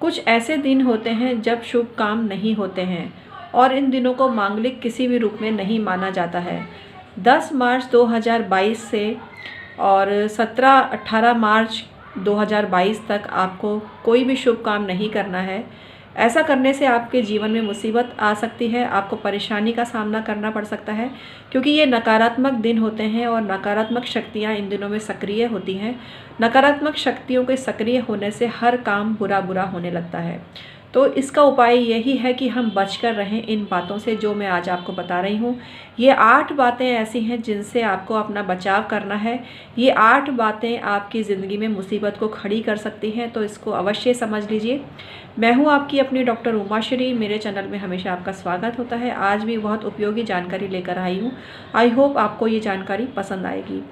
कुछ ऐसे दिन होते हैं जब शुभ काम नहीं होते हैं और इन दिनों को मांगलिक किसी भी रूप में नहीं माना जाता है। 10 मार्च 2022 से और 17-18 मार्च 2022 तक आपको कोई भी शुभ काम नहीं करना है। ऐसा करने से आपके जीवन में मुसीबत आ सकती है, आपको परेशानी का सामना करना पड़ सकता है, क्योंकि ये नकारात्मक दिन होते हैं और नकारात्मक शक्तियाँ इन दिनों में सक्रिय होती हैं। नकारात्मक शक्तियों के सक्रिय होने से हर काम बुरा बुरा होने लगता है। तो इसका उपाय यही है कि हम बचकर रहें इन बातों से जो मैं आज आपको बता रही हूँ। ये 8 बातें ऐसी हैं जिनसे आपको अपना बचाव करना है। ये 8 बातें आपकी ज़िंदगी में मुसीबत को खड़ी कर सकती हैं, तो इसको अवश्य समझ लीजिए। मैं हूँ आपकी अपनी डॉक्टर उमाश्री। मेरे चैनल में हमेशा आपका स्वागत होता है। आज भी बहुत उपयोगी जानकारी लेकर आई हूँ। आई होप आपको ये जानकारी पसंद आएगी।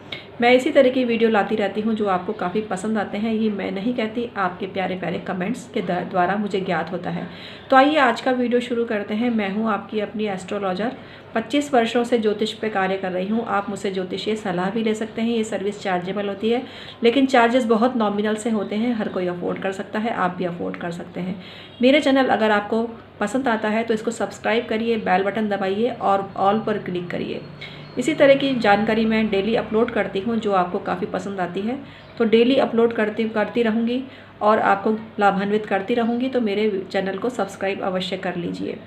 मैं इसी तरह की वीडियो लाती रहती हूँ जो आपको काफ़ी पसंद आते हैं। ये मैं नहीं कहती, आपके प्यारे प्यारे कमेंट्स के द्वारा मुझे ज्ञात होता है। तो आइए आज का वीडियो शुरू करते हैं। मैं हूँ आपकी अपनी एस्ट्रोलॉजर। 25 वर्षों से ज्योतिष पे कार्य कर रही हूँ। आप मुझसे ज्योतिषीय सलाह भी ले सकते हैं। ये सर्विस चार्जेबल होती है, लेकिन चार्जेस बहुत नॉमिनल से होते हैं। हर कोई अफोर्ड कर सकता है, आप भी अफोर्ड कर सकते हैं। मेरे चैनल अगर आपको पसंद आता है तो इसको सब्सक्राइब करिए, बेल बटन दबाइए और ऑल पर क्लिक करिए। इसी तरह की जानकारी मैं डेली अपलोड करती हूँ जो आपको काफ़ी पसंद आती है। तो डेली अपलोड करती रहूँगी और आपको लाभान्वित करती रहूँगी। तो मेरे चैनल को सब्सक्राइब अवश्य कर लीजिए।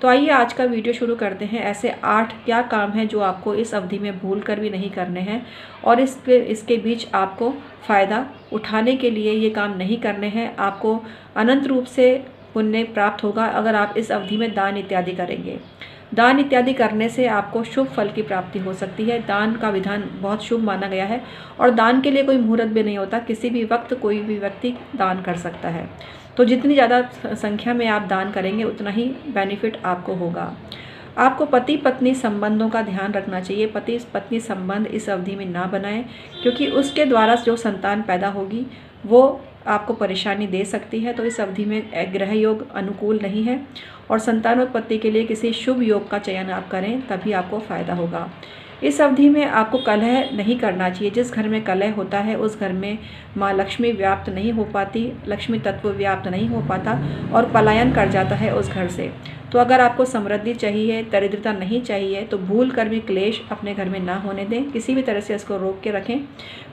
तो आइए आज का वीडियो शुरू करते हैं। ऐसे 8 क्या काम हैं जो आपको इस अवधि में भूल कर भी नहीं करने हैं और इसके बीच आपको फ़ायदा उठाने के लिए ये काम नहीं करने हैं। आपको अनंत रूप से पुण्य प्राप्त होगा अगर आप इस अवधि में दान इत्यादि करेंगे। दान इत्यादि करने से आपको शुभ फल की प्राप्ति हो सकती है। दान का विधान बहुत शुभ माना गया है और दान के लिए कोई मुहूर्त भी नहीं होता। किसी भी वक्त कोई भी व्यक्ति दान कर सकता है। तो जितनी ज़्यादा संख्या में आप दान करेंगे उतना ही बेनिफिट आपको होगा। आपको पति पत्नी संबंधों का ध्यान रखना चाहिए। पति पत्नी संबंध इस अवधि में ना बनाएं, क्योंकि उसके द्वारा जो संतान पैदा होगी वो आपको परेशानी दे सकती है। तो इस अवधि में ग्रह योग अनुकूल नहीं है और संतानोत्पत्ति के लिए किसी शुभ योग का चयन आप करें, तभी आपको फ़ायदा होगा। इस अवधि में आपको कलह नहीं करना चाहिए। जिस घर में कलह होता है उस घर में माँ लक्ष्मी व्याप्त नहीं हो पाती, लक्ष्मी तत्व व्याप्त नहीं हो पाता और पलायन कर जाता है उस घर से। तो अगर आपको समृद्धि चाहिए, दरिद्रता नहीं चाहिए, तो भूल कर भी क्लेश अपने घर में ना होने दें। किसी भी तरह से इसको रोक के रखें।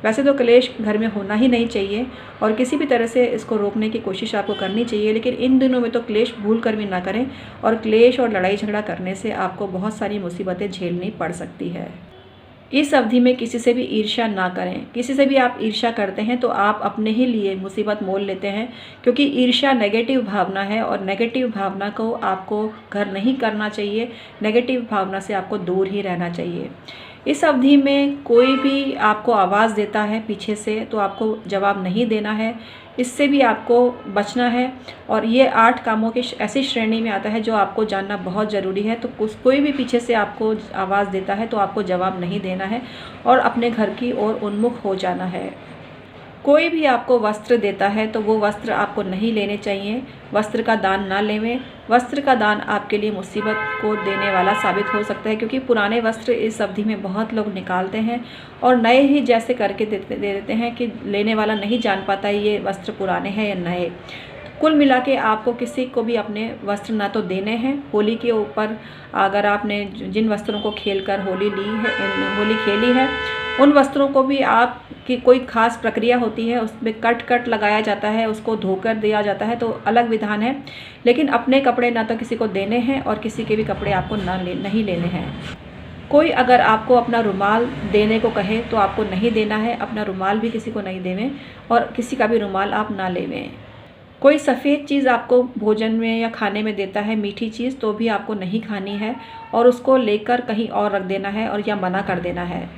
वैसे तो क्लेश घर में होना ही नहीं चाहिए और किसी भी तरह से इसको रोकने की कोशिश आपको करनी चाहिए, लेकिन इन दिनों में तो क्लेश भूल कर भी ना करें। और क्लेश और लड़ाई झगड़ा करने से आपको बहुत सारी मुसीबतें झेलनी पड़ सकती है। इस अवधि में किसी से भी ईर्ष्या ना करें। किसी से भी आप ईर्ष्या करते हैं तो आप अपने ही लिए मुसीबत मोल लेते हैं, क्योंकि ईर्ष्या नेगेटिव भावना है और नेगेटिव भावना को आपको घर नहीं करना चाहिए। नेगेटिव भावना से आपको दूर ही रहना चाहिए। इस अवधि में कोई भी आपको आवाज़ देता है पीछे से तो आपको जवाब नहीं देना है। इससे भी आपको बचना है और ये 8 कामों की ऐसी श्रेणी में आता है जो आपको जानना बहुत ज़रूरी है। तो कोई भी पीछे से आपको आवाज़ देता है तो आपको जवाब नहीं देना है और अपने घर की ओर उन्मुख हो जाना है। कोई भी आपको वस्त्र देता है तो वो वस्त्र आपको नहीं लेने चाहिए। वस्त्र का दान ना लेवें। वस्त्र का दान आपके लिए मुसीबत को देने वाला साबित हो सकता है, क्योंकि पुराने वस्त्र इस अवधि में बहुत लोग निकालते हैं और नए ही जैसे करके दे देते हैं कि लेने वाला नहीं जान पाता है ये वस्त्र पुराने हैं या नए। कुल मिला के आपको किसी को भी अपने वस्त्र ना तो देने हैं। होली के ऊपर अगर आपने जिन वस्त्रों को खेलकर होली खेली है, उन वस्त्रों को भी आपकी कोई खास प्रक्रिया होती है, उसमें कट लगाया जाता है, उसको धोकर दिया जाता है, तो अलग विधान है। लेकिन अपने कपड़े ना तो किसी को देने हैं और किसी के भी कपड़े आपको नहीं लेने हैं। कोई अगर आपको अपना रुमाल देने को कहे तो आपको नहीं देना है। अपना रुमाल भी किसी को नहीं देवें और किसी का भी रुमाल आप ना लेवें। कोई सफ़ेद चीज़ आपको भोजन में या खाने में देता है, मीठी चीज़, तो भी आपको नहीं खानी है और उसको लेकर कहीं और रख देना है और या मना कर देना है।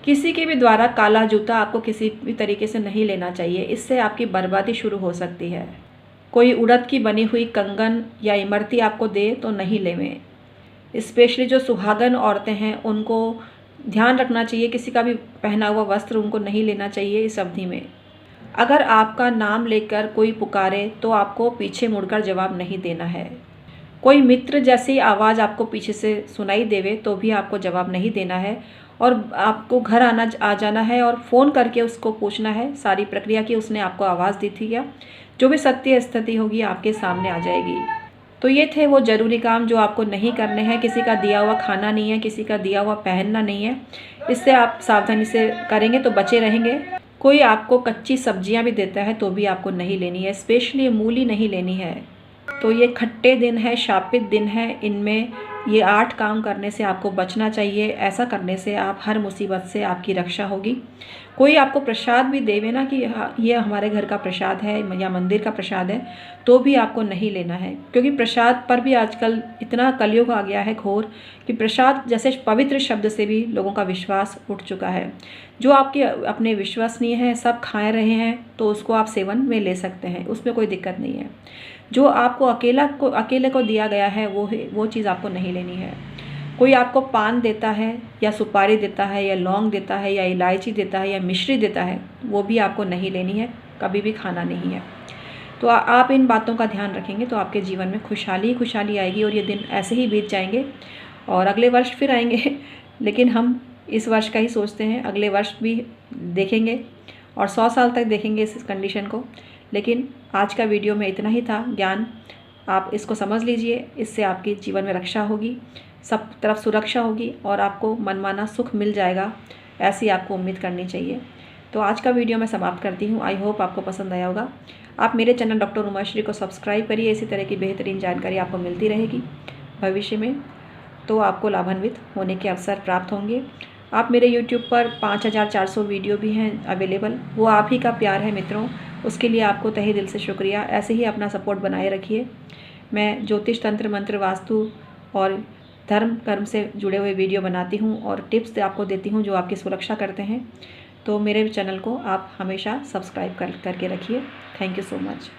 किसी के भी द्वारा काला जूता आपको किसी भी तरीके से नहीं लेना चाहिए। इससे आपकी बर्बादी शुरू हो सकती है। कोई उड़द की बनी हुई कंगन या इमरती आपको दे तो नहीं लेवें। स्पेशली जो सुहागन औरतें हैं उनको ध्यान रखना चाहिए, किसी का भी पहना हुआ वस्त्र उनको नहीं लेना चाहिए इस अवधि में। अगर आपका नाम लेकर कोई पुकारे तो आपको पीछे मुड़कर जवाब नहीं देना है। कोई मित्र जैसी आवाज़ आपको पीछे से सुनाई देवे तो भी आपको जवाब नहीं देना है और आपको घर आ जाना है और फ़ोन करके उसको पूछना है सारी प्रक्रिया की उसने आपको आवाज़ दी थी क्या। जो भी सत्य स्थिति होगी आपके सामने आ जाएगी। तो ये थे वो ज़रूरी काम जो आपको नहीं करने हैं। किसी का दिया हुआ खाना नहीं है, किसी का दिया हुआ पहनना नहीं है। इससे आप सावधानी से करेंगे तो बचे रहेंगे। कोई आपको कच्ची सब्जियां भी देता है तो भी आपको नहीं लेनी है, स्पेशली मूली नहीं लेनी है। तो ये खट्टे दिन है, शापित दिन है, इनमें ये 8 काम करने से आपको बचना चाहिए। ऐसा करने से आप हर मुसीबत से आपकी रक्षा होगी। कोई आपको प्रसाद भी देवे ना कि ये हमारे घर का प्रसाद है या मंदिर का प्रसाद है, तो भी आपको नहीं लेना है, क्योंकि प्रसाद पर भी आजकल इतना कलयुग आ गया है घोर कि प्रसाद जैसे पवित्र शब्द से भी लोगों का विश्वास उठ चुका है। जो आपके अपने विश्वसनीय हैं, सब खा रहे हैं, तो उसको आप सेवन में ले सकते हैं, उसमें कोई दिक्कत नहीं है। जो आपको अकेले को दिया गया है वो चीज़ आपको नहीं लेनी है। कोई आपको पान देता है या सुपारी देता है या लौंग देता है या इलायची देता है या मिश्री देता है, वो भी आपको नहीं लेनी है, कभी भी खाना नहीं है। तो आप इन बातों का ध्यान रखेंगे तो आपके जीवन में खुशहाली आएगी और ये दिन ऐसे ही बीत जाएंगे और अगले वर्ष फिर आएंगे। लेकिन हम इस वर्ष का ही सोचते हैं, अगले वर्ष भी देखेंगे और 100 साल तक देखेंगे इस कंडीशन को। लेकिन आज का वीडियो में इतना ही था ज्ञान, आप इसको समझ लीजिए, इससे आपकी जीवन में रक्षा होगी, सब तरफ सुरक्षा होगी और आपको मनमाना सुख मिल जाएगा, ऐसी आपको उम्मीद करनी चाहिए। तो आज का वीडियो मैं समाप्त करती हूँ। आई होप आपको पसंद आया होगा। आप मेरे चैनल डॉक्टर उमाश्री को सब्सक्राइब करिए, इसी तरह की बेहतरीन जानकारी आपको मिलती रहेगी भविष्य में, तो आपको लाभान्वित होने के अवसर प्राप्त होंगे। आप मेरे YouTube पर 5400 वीडियो भी हैं अवेलेबल, वो आप ही का प्यार है मित्रों, उसके लिए आपको तहे दिल से शुक्रिया। ऐसे ही अपना सपोर्ट बनाए रखिए। मैं ज्योतिष, तंत्र, मंत्र, वास्तु और धर्म कर्म से जुड़े हुए वीडियो बनाती हूँ और टिप्स आपको देती हूँ जो आपकी सुरक्षा करते हैं। तो मेरे चैनल को आप हमेशा सब्सक्राइब करके रखिए। Thank you so much.